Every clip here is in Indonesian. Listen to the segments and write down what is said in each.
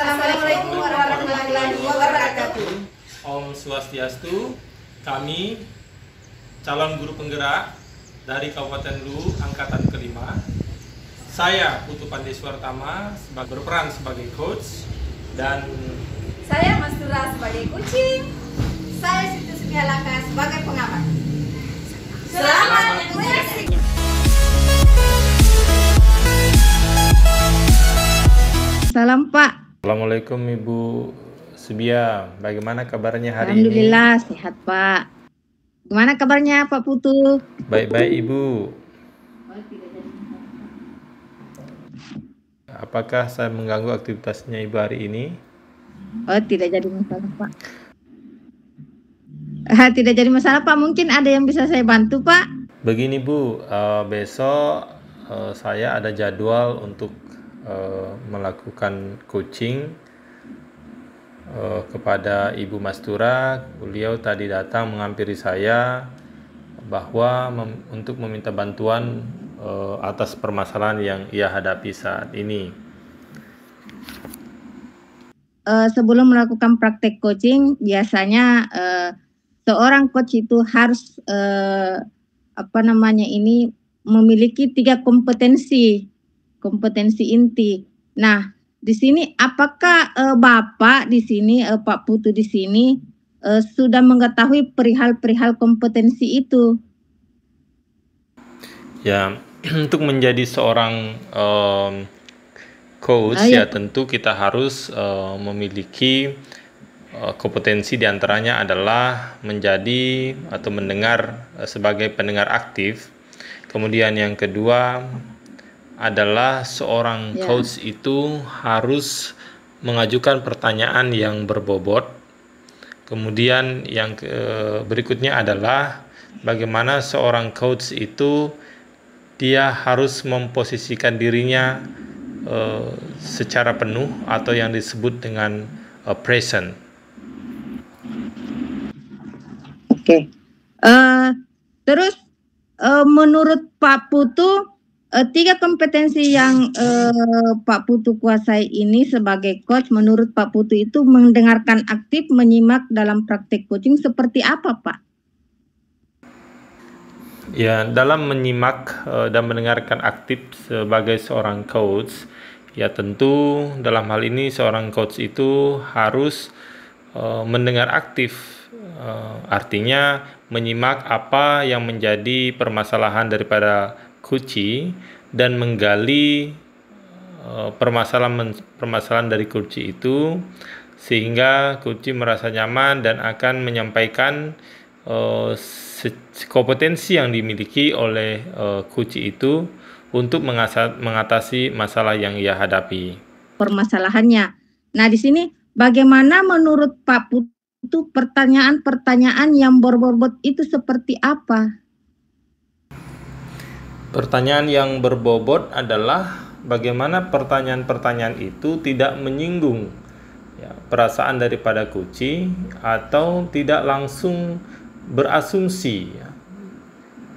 Assalamualaikum warahmatullahi wabarakatuh. Om Swastiastu. Kami calon guru penggerak dari Kabupaten Luwu angkatan kelima. Saya Putu Pandeswartama berperan sebagai coach dan saya Mastura sebagai kucing. Saya Siti Sumialaka sebagai pengamat. Selamat menyaksikan. Salam Pak. Assalamualaikum Ibu Subia, bagaimana kabarnya hari Alhamdulillah, sehat Pak. Gimana kabarnya Pak Putu? Baik-baik Ibu. Apakah saya mengganggu aktivitasnya Ibu hari ini? Oh, tidak jadi masalah Pak. Tidak jadi masalah Pak, mungkin ada yang bisa saya bantu Pak? Begini Bu, besok saya ada jadwal untuk melakukan coaching kepada Ibu Mastura. Beliau tadi datang menghampiri saya bahwa untuk meminta bantuan atas permasalahan yang ia hadapi saat ini. Sebelum melakukan praktek coaching, biasanya seorang coach itu harus memiliki 3 kompetensi inti. Nah, di sini apakah Bapak di sini, Pak Putu di sini sudah mengetahui perihal kompetensi itu? Ya, untuk menjadi seorang coach ya tentu kita harus memiliki kompetensi, diantaranya adalah menjadi atau mendengar sebagai pendengar aktif. Kemudian yang kedua adalah seorang coach itu harus mengajukan pertanyaan yang berbobot. Kemudian yang berikutnya adalah bagaimana seorang coach itu dia harus memposisikan dirinya secara penuh atau yang disebut dengan present. Oke. Terus menurut Pak Putu, 3 kompetensi yang Pak Putu kuasai ini sebagai coach, menurut Pak Putu itu mendengarkan aktif, menyimak dalam praktek coaching seperti apa Pak? Ya, dalam menyimak dan mendengarkan aktif sebagai seorang coach, ya tentu dalam hal ini seorang coach itu harus mendengar aktif, artinya menyimak apa yang menjadi permasalahan daripada kunci dan menggali permasalahan dari kunci itu sehingga kunci merasa nyaman dan akan menyampaikan kompetensi yang dimiliki oleh kunci itu untuk mengatasi masalah yang ia hadapi. Permasalahannya. Nah, di sini bagaimana menurut Pak Putu pertanyaan-pertanyaan yang berbobot itu seperti apa? Pertanyaan yang berbobot adalah bagaimana pertanyaan-pertanyaan itu tidak menyinggung perasaan daripada kunci atau tidak langsung berasumsi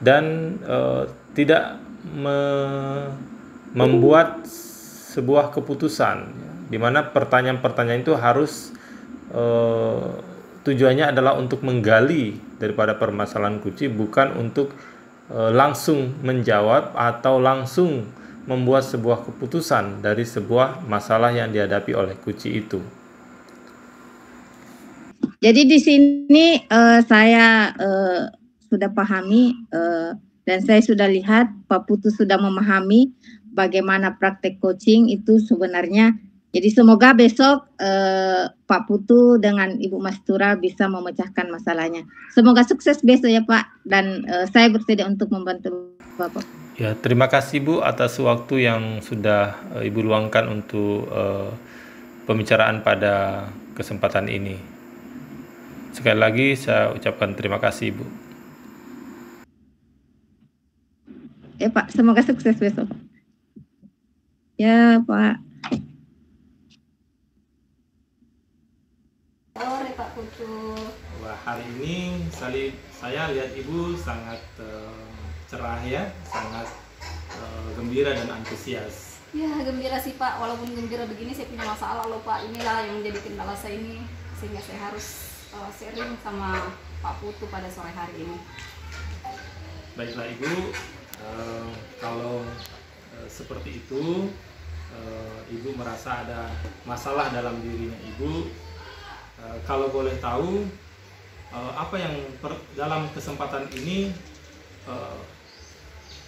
dan tidak membuat sebuah keputusan, di mana pertanyaan-pertanyaan itu harus tujuannya adalah untuk menggali daripada permasalahan kunci, bukan untuk langsung menjawab atau langsung membuat sebuah keputusan dari sebuah masalah yang dihadapi oleh kunci itu. Jadi di sini saya sudah pahami dan saya sudah lihat Pak Putu sudah memahami bagaimana praktek coaching itu sebenarnya. Jadi semoga besok Pak Putu dengan Ibu Mastura bisa memecahkan masalahnya. Semoga sukses besok ya Pak, dan saya bersedia untuk membantu Bapak. Ya, terima kasih Bu atas waktu yang sudah Ibu luangkan untuk pembicaraan pada kesempatan ini. Sekali lagi saya ucapkan terima kasih Ibu. Ya Pak, semoga sukses besok. Ya Pak. Sore Pak Putu. Wah, hari ini saya lihat Ibu sangat cerah ya, sangat gembira dan antusias. Ya gembira sih Pak, walaupun gembira begini saya punya masalah loh Pak. Inilah yang menjadi kendala saya ini, sehingga saya harus sharing sama Pak Putu pada sore hari ini. Baiklah Ibu, kalau seperti itu, Ibu merasa ada masalah dalam dirinya Ibu, kalau boleh tahu, apa yang dalam kesempatan ini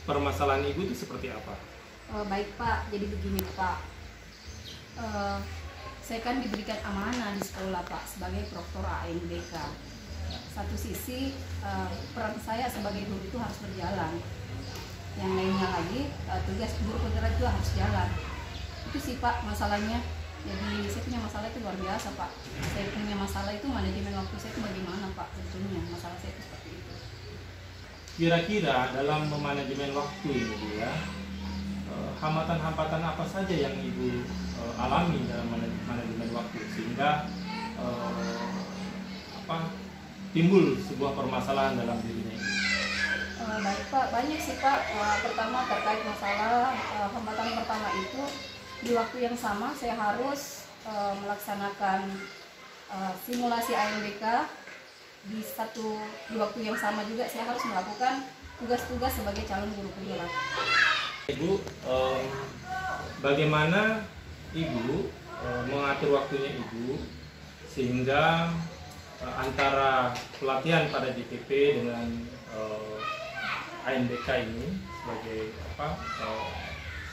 permasalahan Ibu itu seperti apa? Baik Pak, jadi begini Pak, saya kan diberikan amanah di sekolah Pak sebagai proktor ANBK. Satu sisi peran saya sebagai guru itu harus berjalan, yang lainnya lagi tugas guru penggerak juga harus jalan. Itu sih Pak masalahnya. Jadi saya punya masalah itu luar biasa Pak. Saya punya masalah itu manajemen waktu saya itu bagaimana Pak, tentunya masalah saya itu seperti itu. Kira-kira dalam memanajemen waktu ini Bu ya, hambatan-hambatan apa saja yang Ibu alami dalam manajemen waktu sehingga timbul sebuah permasalahan dalam dirinya ini? Baik Pak, banyak sih Pak. Pertama terkait masalah hambatan pertama itu di waktu yang sama saya harus melaksanakan simulasi ANBK di waktu yang sama juga saya harus melakukan tugas-tugas sebagai calon guru penggerak. Ibu, bagaimana Ibu mengatur waktunya Ibu sehingga antara pelatihan pada DPP dengan ANBK ini sebagai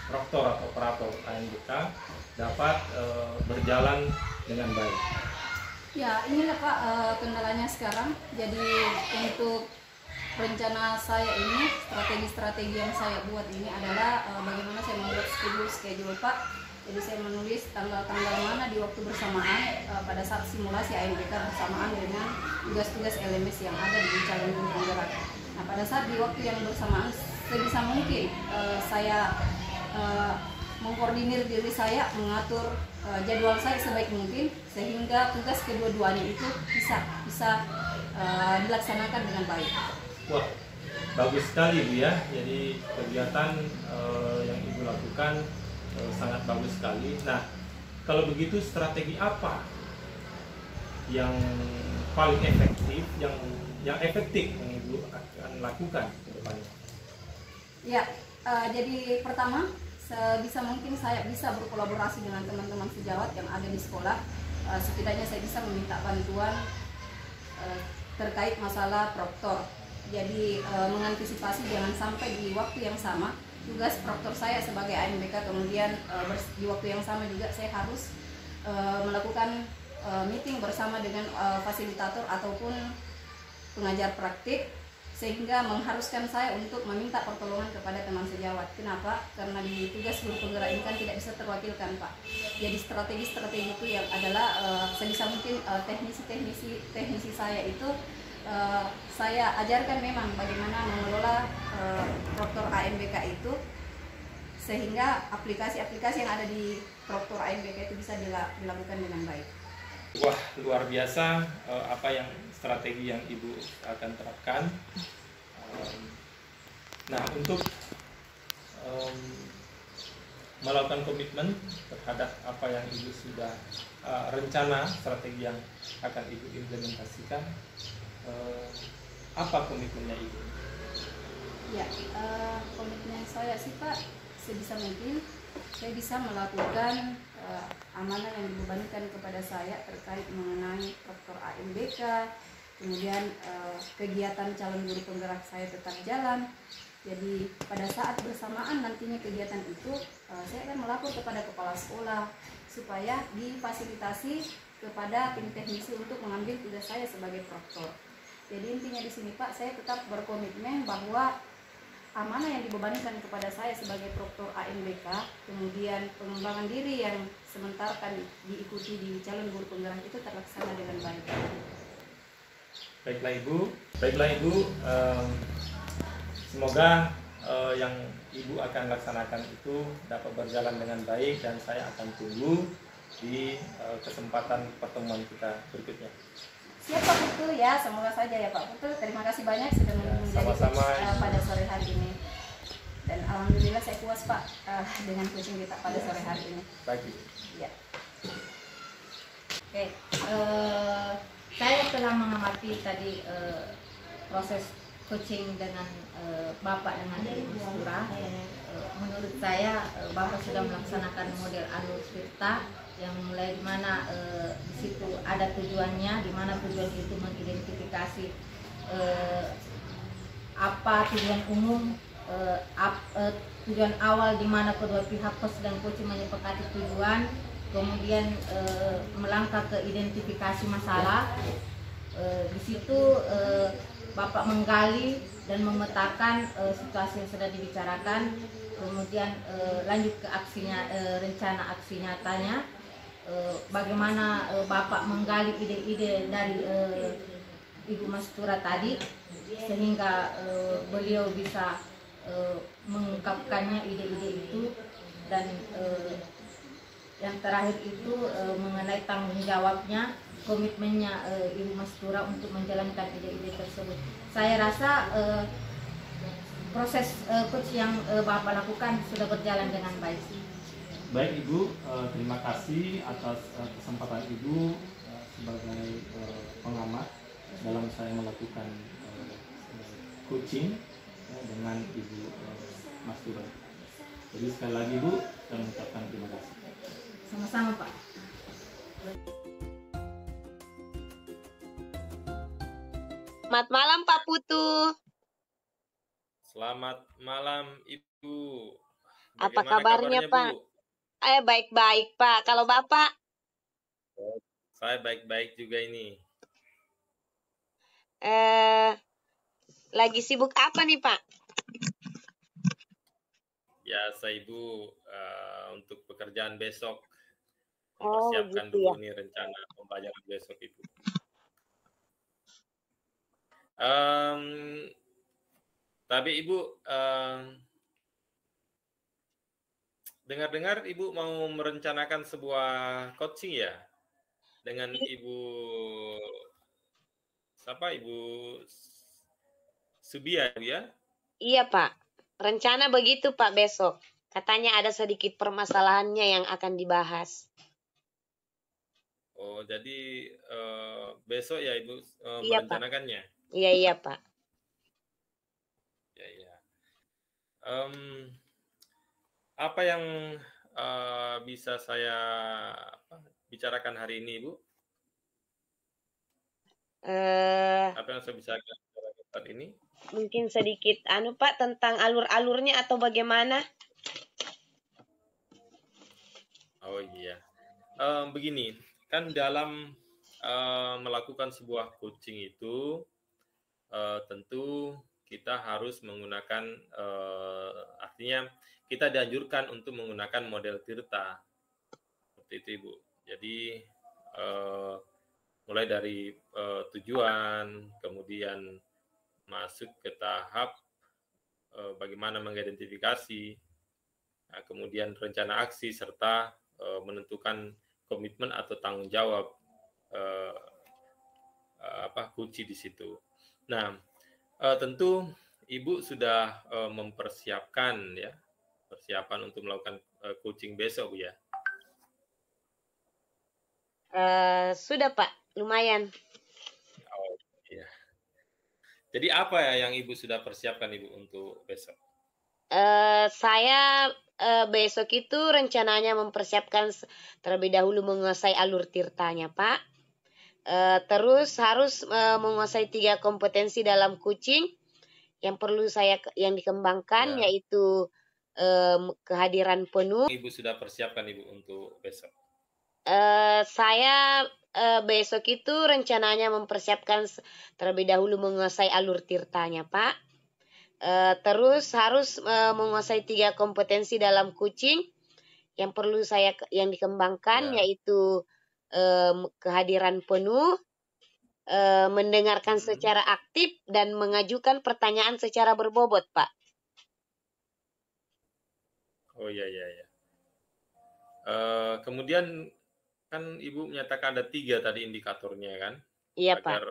proktor atau operator ANBK dapat berjalan dengan baik? Ya, inilah Pak kendalanya sekarang. Jadi untuk rencana saya ini, strategi-strategi yang saya buat ini adalah bagaimana saya membuat schedule Pak. Jadi saya menulis tanggal-tanggal mana di waktu bersamaan pada saat simulasi ANBK bersamaan dengan tugas-tugas LMS yang ada di calon guru penggerak. Nah pada saat di waktu yang bersamaan sebisa mungkin saya mengkoordinir diri saya, mengatur jadwal saya sebaik mungkin sehingga tugas kedua-duanya itu bisa dilaksanakan dengan baik. Wah, bagus sekali Bu ya. Jadi kegiatan yang Ibu lakukan sangat bagus sekali. Nah, kalau begitu strategi apa yang paling efektif, yang efektif yang Ibu akan lakukan ke depannya? Ya, jadi pertama sebisa mungkin saya bisa berkolaborasi dengan teman-teman sejawat yang ada di sekolah. Setidaknya saya bisa meminta bantuan terkait masalah proktor. Jadi mengantisipasi jangan sampai di waktu yang sama tugas proktor saya sebagai ANBK kemudian di waktu yang sama juga saya harus melakukan meeting bersama dengan fasilitator ataupun pengajar praktik, sehingga mengharuskan saya untuk meminta pertolongan kepada teman sejawat. Kenapa? Karena di tugas guru penggerak ini kan tidak bisa terwakilkan Pak. Jadi strategi-strategi itu yang adalah sebisa mungkin teknisi saya itu saya ajarkan memang bagaimana mengelola proktor ANBK itu sehingga aplikasi-aplikasi yang ada di proktor ANBK itu bisa dilakukan dengan baik. Wah, luar biasa apa yang strategi yang Ibu akan terapkan. Nah, untuk melakukan komitmen terhadap apa yang Ibu sudah rencana strategi yang akan Ibu implementasikan, apa komitmennya Ibu? Ya, komitmen saya sih Pak, sebisa mungkin saya bisa melakukan amanah yang dibebankan kepada saya terkait mengenai proktor ANBK, kemudian kegiatan calon guru penggerak saya tetap jalan. Jadi pada saat bersamaan nantinya kegiatan itu saya akan melapor kepada kepala sekolah supaya difasilitasi kepada tim teknisi untuk mengambil tugas saya sebagai proktor. Jadi intinya di sini Pak, saya tetap berkomitmen bahwa amanah yang dibebankan kepada saya sebagai proktor ANBK, kemudian pengembangan diri yang sementara kan diikuti di calon guru penggerak itu terlaksana dengan baik. Baiklah Ibu, semoga yang Ibu akan laksanakan itu dapat berjalan dengan baik dan saya akan tunggu di kesempatan pertemuan kita berikutnya. Siap Pak Putu ya, semoga saja ya Pak Putu. Terima kasih banyak sudah menjadi sama-sama pada sore hari ini. Dan alhamdulillah saya puas Pak dengan coaching kita pada sore hari ini. Baik. Ya. Oke, saya telah mengamati tadi proses coaching dengan Bapak dengan Ibu Mastura. Menurut saya Bapak sudah melaksanakan model alur tirta yang mulai di mana di situ ada tujuannya, di mana tujuan itu mengidentifikasi apa tujuan umum, tujuan awal di mana kedua pihak host dan coaching menyepakati tujuan, kemudian melangkah ke identifikasi masalah. Di situ Bapak menggali dan memetakan situasi yang sudah dibicarakan, kemudian lanjut ke aksinya, rencana aksi nyatanya. Bagaimana Bapak menggali ide-ide dari Ibu Mastura tadi sehingga beliau bisa mengungkapkannya ide-ide itu, dan yang terakhir itu mengenai tanggung jawabnya, komitmennya Ibu Mastura untuk menjalankan ide-ide tersebut. Saya rasa proses coach yang Bapak lakukan sudah berjalan dengan baik. Baik Ibu, terima kasih atas kesempatan Ibu sebagai pengamat dalam saya melakukan coaching dengan Ibu Mastura. Jadi sekali lagi Ibu, saya mengucapkan terima kasih. Sama-sama Pak. Selamat malam Pak Putu. Selamat malam Ibu. Apa Bagaimana kabarnya Pak? Bu? Baik-baik Pak. Kalau Bapak? Saya baik-baik juga ini. Lagi sibuk apa nih Pak? Biasa Ibu, untuk pekerjaan besok. Oh, Persiapkan gitu dulu ya. nih rencana pembelajaran besok Ibu. Tapi Ibu, dengar-dengar Ibu mau merencanakan sebuah coaching ya? Dengan Ibu siapa? Ibu Subia ya? Iya Pak. Rencana begitu Pak besok. Katanya ada sedikit permasalahannya yang akan dibahas. Oh, jadi besok ya Ibu Iya merencanakannya? Pak. Iya Pak. Ya. Apa yang bisa saya bicarakan hari ini, Bu? Apa yang saya bisa bicarakan hari ini? Mungkin sedikit Pak tentang alur-alurnya atau bagaimana? Oh iya. Begini, kan dalam melakukan sebuah coaching itu tentu kita harus menggunakan, artinya kita dianjurkan untuk menggunakan model tirta, seperti itu Ibu. Jadi mulai dari tujuan, kemudian masuk ke tahap bagaimana mengidentifikasi, nah, kemudian rencana aksi, serta menentukan komitmen atau tanggung jawab kunci di situ. Nah, tentu Ibu sudah mempersiapkan ya, persiapan untuk melakukan coaching besok ya. Sudah Pak, lumayan. Oh iya. Jadi apa ya yang Ibu sudah persiapkan Ibu untuk besok? Saya besok itu rencananya mempersiapkan terlebih dahulu menguasai alur tirtanya Pak. Terus harus menguasai 3 kompetensi dalam coaching yang perlu yang dikembangkan, Ya. yaitu kehadiran penuh. Ibu sudah persiapkan Ibu untuk besok? Saya besok itu rencananya mempersiapkan terlebih dahulu menguasai alur tirtanya Pak. Terus harus menguasai 3 kompetensi dalam coaching yang perlu yang dikembangkan, Ya. yaitu kehadiran penuh, mendengarkan secara aktif, dan mengajukan pertanyaan secara berbobot Pak. Oh iya. Kemudian kan Ibu menyatakan ada 3 tadi indikatornya kan? Iya Pak. Agar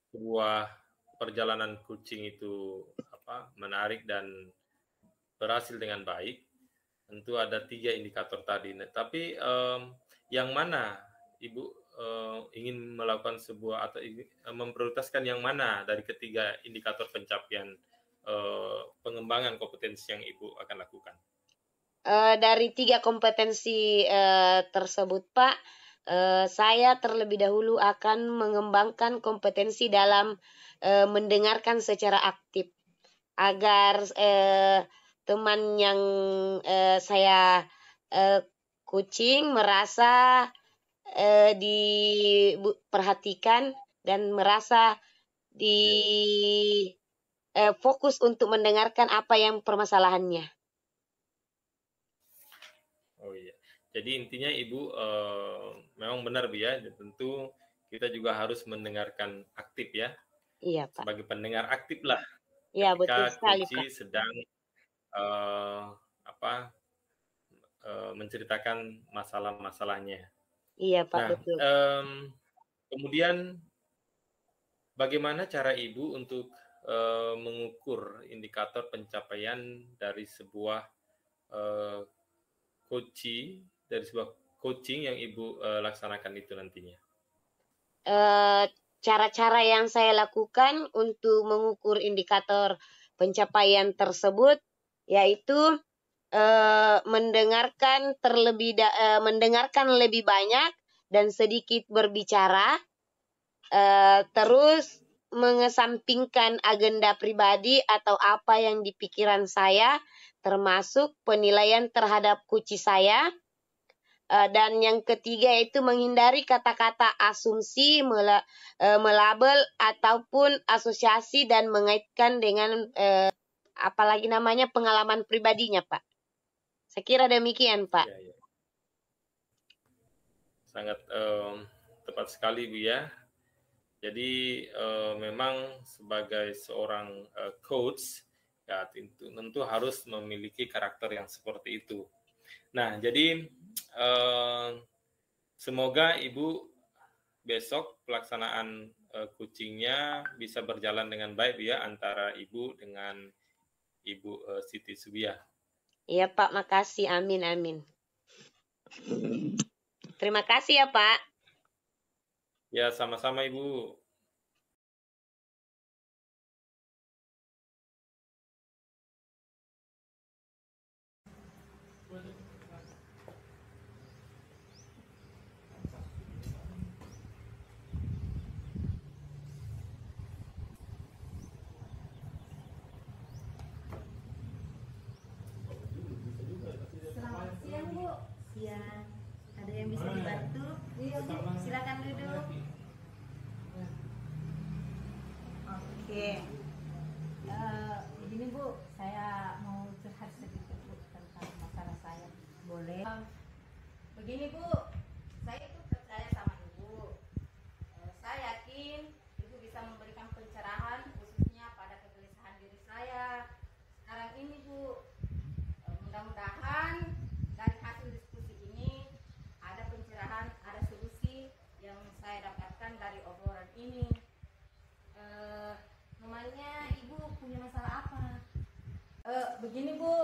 sebuah perjalanan coaching itu menarik dan berhasil dengan baik, tentu ada 3 indikator tadi. Nah, tapi yang mana Ibu ingin melakukan sebuah atau memprioritaskan yang mana dari ketiga indikator pencapaian pengembangan kompetensi yang Ibu akan lakukan? Dari 3 kompetensi tersebut, Pak, saya terlebih dahulu akan mengembangkan kompetensi dalam mendengarkan secara aktif agar teman yang saya coaching merasa diperhatikan dan merasa fokus untuk mendengarkan apa yang permasalahannya. Oh iya, jadi intinya Ibu memang benar Bu ya, tentu kita juga harus mendengarkan aktif ya, Iya, Pak. sebagai pendengar aktif lah Iya, betul ketika sekali, coach Pak. sedang menceritakan masalah-masalahnya. Iya, Pak, Nah, betul. kemudian bagaimana cara Ibu untuk mengukur indikator pencapaian dari sebuah coaching yang Ibu laksanakan itu nantinya? Cara-cara yang saya lakukan untuk mengukur indikator pencapaian tersebut yaitu mendengarkan lebih banyak dan sedikit berbicara, terus mengesampingkan agenda pribadi atau apa yang di pikiran saya, termasuk penilaian terhadap coach saya. Dan yang ketiga yaitu menghindari kata-kata asumsi, melabel ataupun asosiasi dan mengaitkan dengan apalagi namanya pengalaman pribadinya, Pak. Saya kira demikian, Pak. Ya, ya. Sangat tepat sekali Bu ya. Jadi memang sebagai seorang coach ya tentu harus memiliki karakter yang seperti itu. Nah, jadi semoga Ibu besok pelaksanaan coachingnya bisa berjalan dengan baik ya antara Ibu dengan Ibu Siti Subiah. Iya, Pak, makasih. Amin, amin. Terima kasih ya, Pak. Ya, sama-sama Ibu. Selamat siang, Bu. Siang. Ada yang bisa dibantu? Iya, Bu. Silakan duduk. Oke. Begini, Bu, saya mau curhat sedikit, Bu, tentang masalah saya. Boleh? Begini Bu, saya itu percaya sama Ibu. Saya yakin Ibu bisa memberikan pencerahan khususnya pada kegelisahan diri saya sekarang ini Bu. Mudah-mudahan dari hasil diskusi ini ada pencerahan, ada solusi yang saya dapatkan dari obrolan ini. Namanya Ibu punya masalah apa? Begini Bu,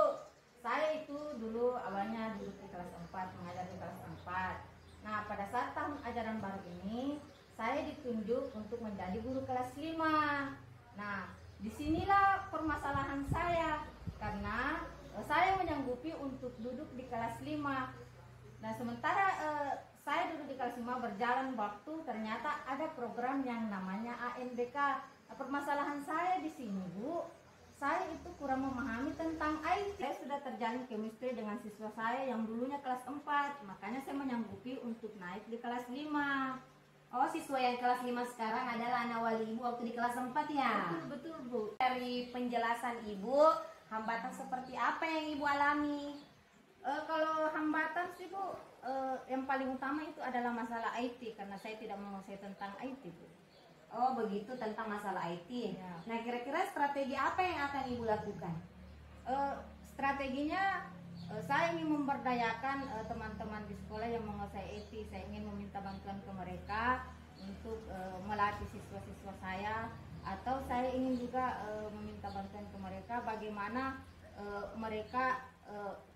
saya itu dulu awalnya duduk di kelas 4, mengajar di kelas 4. Nah, pada saat tahun ajaran baru ini, saya ditunjuk untuk menjadi guru kelas 5. Nah, disinilah permasalahan saya, karena saya menyanggupi untuk duduk di kelas 5. Nah, sementara saya duduk di kelas 5 berjalan waktu, ternyata ada program yang namanya ANBK. Nah, permasalahan saya di sini, Bu, saya itu kurang memahami tentang IT. Saya sudah terjalin chemistry dengan siswa saya yang dulunya kelas 4, makanya saya menyanggupi untuk naik di kelas 5. Oh, siswa yang kelas 5 sekarang adalah anak wali Ibu waktu di kelas 4 ya? Betul, Bu. Dari penjelasan Ibu, hambatan seperti apa yang Ibu alami? Kalau hambatan sih Bu, yang paling utama itu adalah masalah IT, karena saya tidak menguasai tentang IT, Bu. Oh, begitu, tentang masalah IT. Ya. Nah, kira-kira strategi apa yang akan Ibu lakukan? Strateginya saya ingin memberdayakan teman-teman di sekolah yang menguasai IT. Saya ingin meminta bantuan ke mereka untuk melatih siswa-siswa saya, atau saya ingin juga meminta bantuan ke mereka bagaimana mereka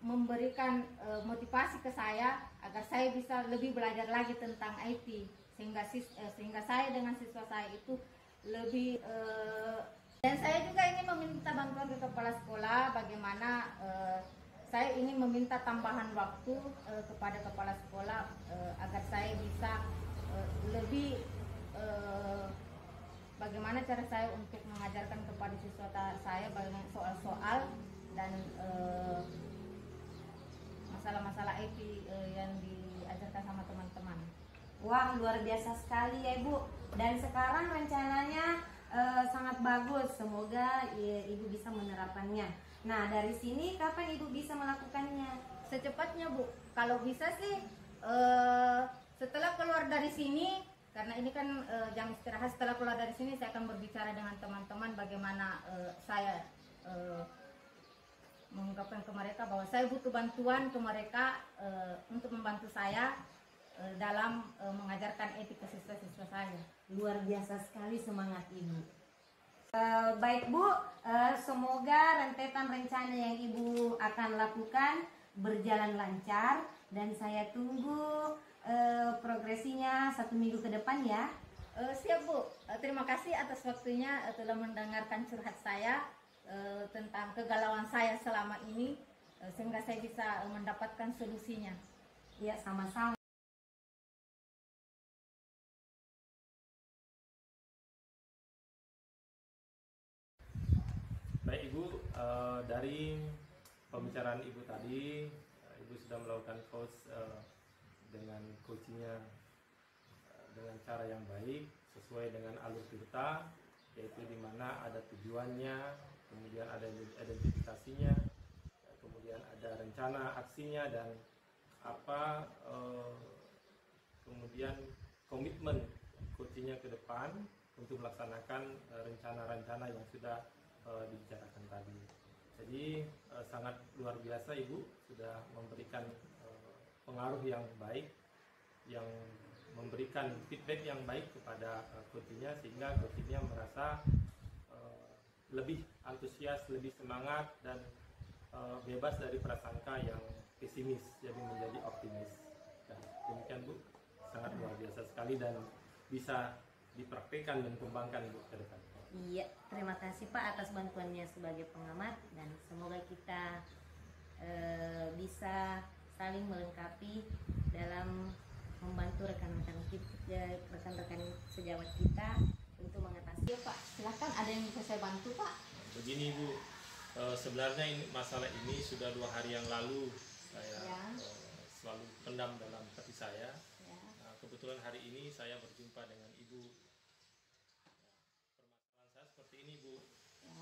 memberikan motivasi ke saya agar saya bisa lebih belajar lagi tentang IT, sehingga saya dengan siswa saya itu lebih dan saya juga ingin meminta bantuan ke kepala sekolah bagaimana saya ingin meminta tambahan waktu kepada kepala sekolah agar saya bisa lebih bagaimana cara saya untuk mengajarkan kepada siswa saya bagaimana soal-soal dan masalah-masalah IT yang diajarkan sama teman-teman. Wah, luar biasa sekali ya Ibu. Dan sekarang rencananya sangat bagus. Semoga Ibu bisa menerapkannya. Nah, dari sini kapan Ibu bisa melakukannya? Secepatnya Bu. Kalau bisa sih setelah keluar dari sini, karena ini kan jam istirahat, setelah keluar dari sini saya akan berbicara dengan teman-teman bagaimana saya mengungkapkan ke mereka bahwa saya butuh bantuan ke mereka untuk membantu saya dalam mengajarkan etika siswa-siswa saya. Luar biasa sekali semangat Ibu. Baik Bu, semoga rentetan rencana yang Ibu akan lakukan berjalan lancar dan saya tunggu progresinya 1 minggu ke depan ya. Siap Bu, terima kasih atas waktunya telah mendengarkan curhat saya tentang kegalauan saya selama ini sehingga saya bisa mendapatkan solusinya. Ya, sama-sama. Baik Ibu, dari pembicaraan Ibu tadi, Ibu sudah melakukan coach dengan coachingnya dengan cara yang baik sesuai dengan alur tirta, yaitu di mana ada tujuannya, kemudian ada identifikasinya, kemudian ada rencana aksinya dan apa kemudian komitmen coachingnya ke depan untuk melaksanakan rencana-rencana yang sudah dibicarakan tadi. Jadi sangat luar biasa Ibu sudah memberikan pengaruh yang baik, yang memberikan feedback yang baik kepada coachingnya sehingga coachingnya merasa lebih antusias, lebih semangat dan bebas dari prasangka yang pesimis jadi menjadi optimis. Dan demikian Bu, sangat luar biasa sekali dan bisa dipraktikkan dan kembangkan Bu ke depan. Iya, terima kasih Pak atas bantuannya sebagai pengamat dan semoga kita bisa saling melengkapi dalam membantu rekan-rekan sejawat kita untuk mengatasi. Ya Pak, silahkan ada yang bisa saya bantu Pak? Begini Bu, sebenarnya ini masalah ini sudah 2 hari yang lalu saya selalu pendam dalam hati saya. Ya. Nah, kebetulan hari ini saya berjumpa dengan Ibu. Permasalahan saya seperti ini Bu,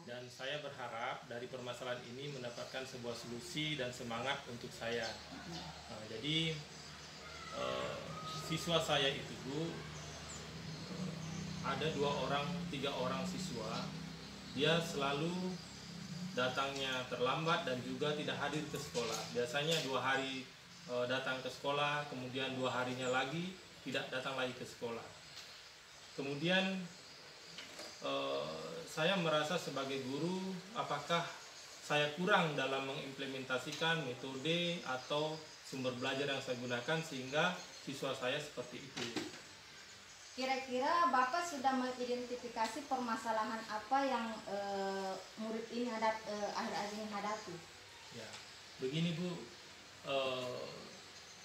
dan saya berharap dari permasalahan ini mendapatkan sebuah solusi dan semangat untuk saya. Nah, jadi siswa saya itu Bu, ada 2 orang, 3 orang siswa, dia selalu datangnya terlambat dan juga tidak hadir ke sekolah. Biasanya 2 hari datang ke sekolah, kemudian 2 harinya lagi tidak datang lagi ke sekolah. Kemudian saya merasa sebagai guru, apakah saya kurang dalam mengimplementasikan metode atau sumber belajar yang saya gunakan sehingga siswa saya seperti itu. Kira-kira Bapak sudah mengidentifikasi permasalahan apa yang murid ini akhir-akhir ini hadapi? Ya, begini Bu,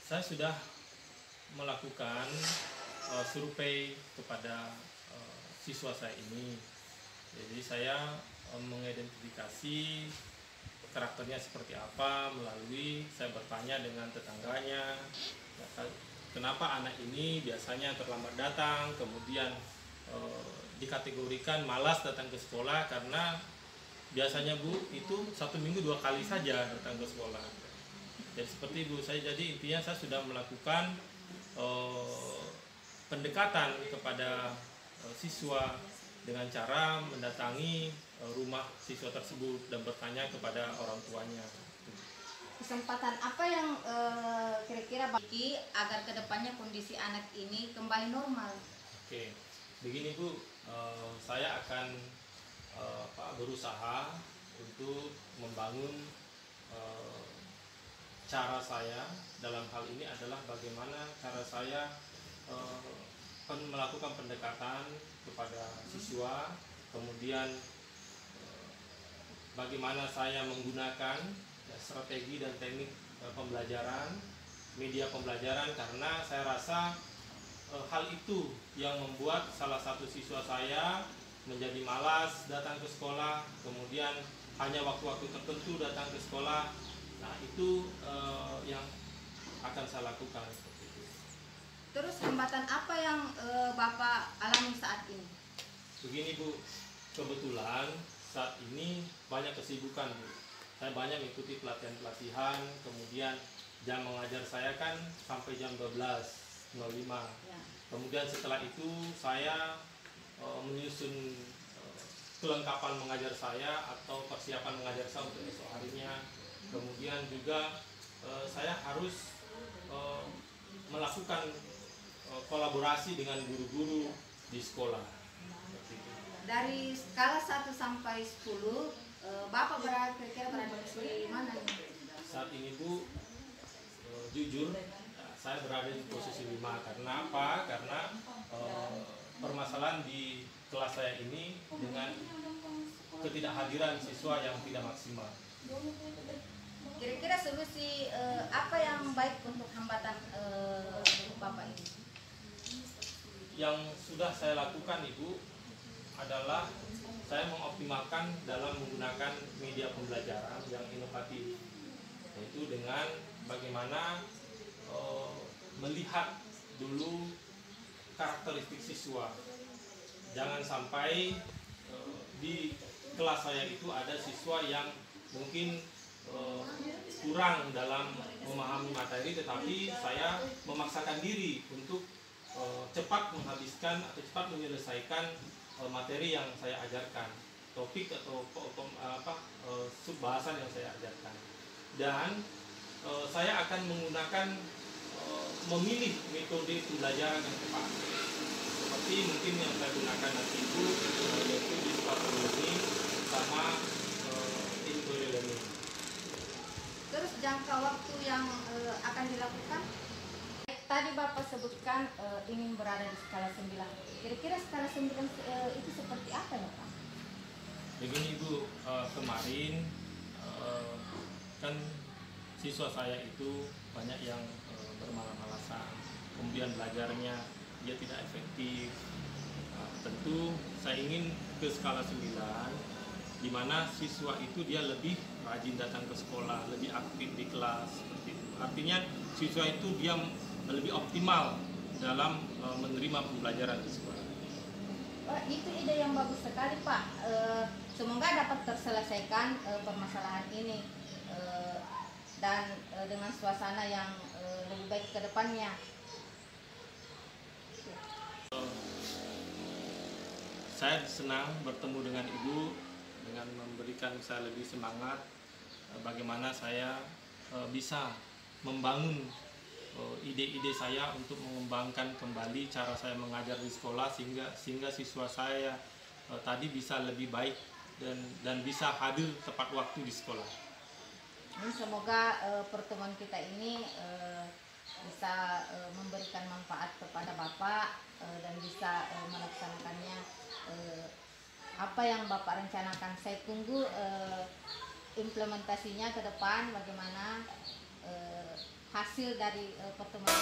saya sudah melakukan survei kepada siswa saya ini. Jadi saya mengidentifikasi karakternya seperti apa melalui saya bertanya dengan tetangganya, kenapa anak ini biasanya terlambat datang, kemudian dikategorikan malas datang ke sekolah karena biasanya Bu itu 1 minggu 2 kali saja datang ke sekolah. Jadi seperti Bu, jadi intinya saya sudah melakukan pendekatan kepada siswa dengan cara mendatangi rumah siswa tersebut dan bertanya kepada orang tuanya. Kesempatan apa yang kira-kira bagi agar kedepannya kondisi anak ini kembali normal? Oke, begini Bu, saya akan berusaha untuk membangun cara saya dalam hal ini adalah bagaimana cara saya melakukan pendekatan kepada siswa, kemudian bagaimana saya menggunakan strategi dan teknik pembelajaran, media pembelajaran, karena saya rasa hal itu yang membuat salah satu siswa saya menjadi malas datang ke sekolah, kemudian hanya waktu-waktu tertentu datang ke sekolah. Nah, itu yang akan saya lakukan. Terus hambatan apa yang Bapak alami saat ini? Begini Bu, kebetulan saat ini banyak kesibukan Bu. Saya banyak mengikuti pelatihan-pelatihan, kemudian jam mengajar saya kan sampai jam 12.05. Ya. Kemudian setelah itu saya menyusun kelengkapan mengajar saya atau persiapan mengajar saya untuk esok harinya. Kemudian juga saya harus melakukan kolaborasi dengan guru-guru di sekolah. Dari skala 1 sampai 10, Bapak kira-kira berada di mana nih? Saat ini Bu, jujur saya berada di posisi 5. Karena apa? Karena permasalahan di kelas saya ini dengan ketidakhadiran siswa yang tidak maksimal. Kira-kira solusi apa yang baik untuk hambatan Bapak ini? Yang sudah saya lakukan Ibu adalah saya mengoptimalkan dalam menggunakan media pembelajaran yang inovatif, yaitu dengan bagaimana melihat dulu karakteristik siswa. Jangan sampai di kelas saya itu ada siswa yang mungkin kurang dalam memahami materi, tetapi saya memaksakan diri untuk cepat menghabiskan atau cepat menyelesaikan materi yang saya ajarkan, topik atau subbahasan yang saya ajarkan. Dan saya akan menggunakan memilih metode pembelajaran yang tepat, seperti mungkin yang saya gunakan nanti itu yaitu discover learning sama inquiry learning. Terus jangka waktu yang akan dilakukan? Tadi Bapak sebutkan ingin berada di skala 9. Kira-kira skala 9 itu seperti apa ya Pak? Begini Bu, kemarin kan siswa saya itu banyak yang bermalas-malasan, kemudian belajarnya dia tidak efektif. Tentu saya ingin ke skala 9, di mana siswa itu dia lebih rajin datang ke sekolah, lebih aktif di kelas, seperti itu. Artinya siswa itu dia lebih optimal dalam menerima pembelajaran di sekolah. Itu ide yang bagus sekali Pak. Semoga dapat terselesaikan permasalahan ini dan dengan suasana yang lebih baik ke depannya. Saya senang bertemu dengan Ibu, dengan memberikan saya lebih semangat bagaimana saya bisa membangun ide-ide saya untuk mengembangkan kembali cara saya mengajar di sekolah sehingga siswa saya tadi bisa lebih baik dan bisa hadir tepat waktu di sekolah. Semoga pertemuan kita ini bisa memberikan manfaat kepada Bapak dan bisa melaksanakannya apa yang Bapak rencanakan. Saya tunggu implementasinya ke depan, bagaimana hasil dari pertemuan.